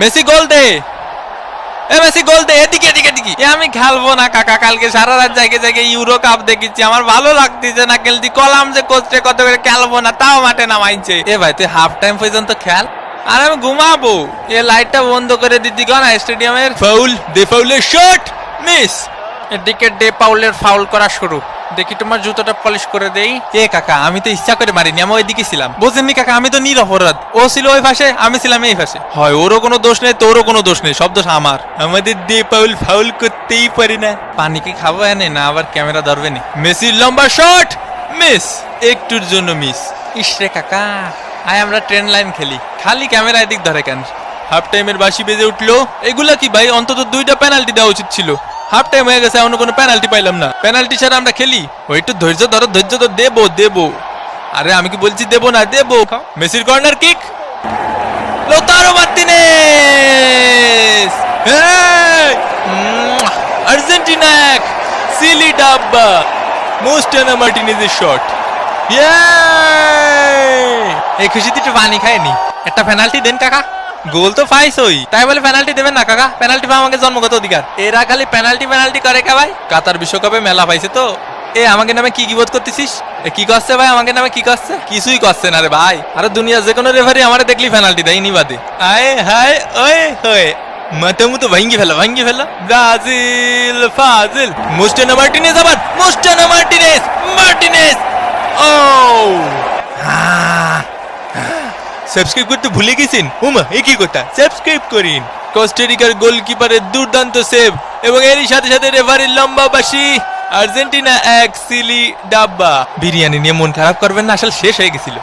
Messi গোল দে, এ Messi গোল দে, এদিকে এদিকে এদিকে। আমি খেলবো না কাকা, কালকে সারা রাত জায়গায় জায়গায় ইউরো কাপ দেখেছি, আমার ভালো লাগতেছে না খেলতে। কলাম যে কোচে কত করে খেলবো না, তাও মাঠে নামাইছে। এ ভাই তুই হাফ টাইম পর্যন্ত খেল, আর আমি ঘুমাবো। এ লাইটটা বন্ধ করে দিতি না স্টেডিয়ামের। ফাউল, দে ফাউলের শট, মিস। এদিকে ডে পাউলের ফাউল করা শুরু। দেখি তোমার জুতোটা পলিশ করে দেই। এ কাকা আমি তো ইচ্ছা করে মারিনি, আমি ওইদিকে ছিলাম। বোঝেননি কাকা, আমি তো নিরপরাধ। ও ছিল ওই পাশে, আমি ছিলাম এই পাশে। হয় ওরও কোনো দোষ নেই, তোরও কোনো দোষ নেই, সব দোষ আমার। আমাদের ডে পাউল ফাউল করতেই পারি না। পানি কি খাবো এনে না আবার ক্যামেরা ধরবে নি? মেসির লম্বা শট, মিস, একটুর জন্য মিস। ইসরে কাকা, আয় আমরা ট্রেন লাইন খেলি, খালি ক্যামেরা এদিক ধরে কেন? হাফ টাইমের বাঁশি বেজে উঠলো। এগুলা কি ভাই, অন্তত 2টা পেনাল্টি দেওয়া উচিত ছিল। হাফ টাইম হয়ে গেছে, এখনো কোনো পেনাল্টি পাইলাম না। পেনাল্টি ছাড়া আমরা খেলি? ওই একটু ধৈর্য ধরো, ধৈর্য তো দেবো দেবো। আরে আমি কি বলছি দেবো না, দেবো। মেসির corner kick, Lautaro Martinez, Argentina এক, সিলি ডাব্বা, মোস্টানা মার্টিনেজের শট। এই খুশিতে একটু পানি খায়নি। একটা পেনাল্টি দেন কাকা। গোল তো পাইছই, তাই বলে পেনাল্টি দেবেন না কাকা? পেনাল্টি পাওয়া আমাকে জন্মগত অধিকার। এরা খালি পেনাল্টি পেনাল্টি করে কে ভাই? কাতার বিশ্বকাপে মেলা পাইছে তো। এ আমাকে নামে কি বোধ করতেছিস? কি করছে ভাই আমাকে নামে? কি করছে? কিছুই করছে না রে ভাই। আরে দুনিয়া যে কোনো রেফারি আমারে দেখলি পেনাল্টি দেয় নি বাদে। আয় হায় ওয়ে হয়ে মাথা মুতো ভাঙ্গি ফেলা, ভাঙ্গি ফেলা। ব্রাজিল ফাজিল, মোস্টানা মার্টিনেজ, আবার মোস্টানা মার্টিনেজ, মার্টিনেজ। ও সাবস্ক্রাইব করতে ভুলে গেছেন? উমা এ কি কথা, সাবস্ক্রাইব করিন। কোস্টারিকার গোলকিপারের দুর্দান্ত সেভ এবং এরই সাথে সাথে রেফারির লম্বা বাঁশি। আর্জেন্টিনা এক, সিলি ডাব্বা। বিরিয়ানি নিয়ে মন খারাপ করবেন না, আসলে শেষ হয়ে গেছিল।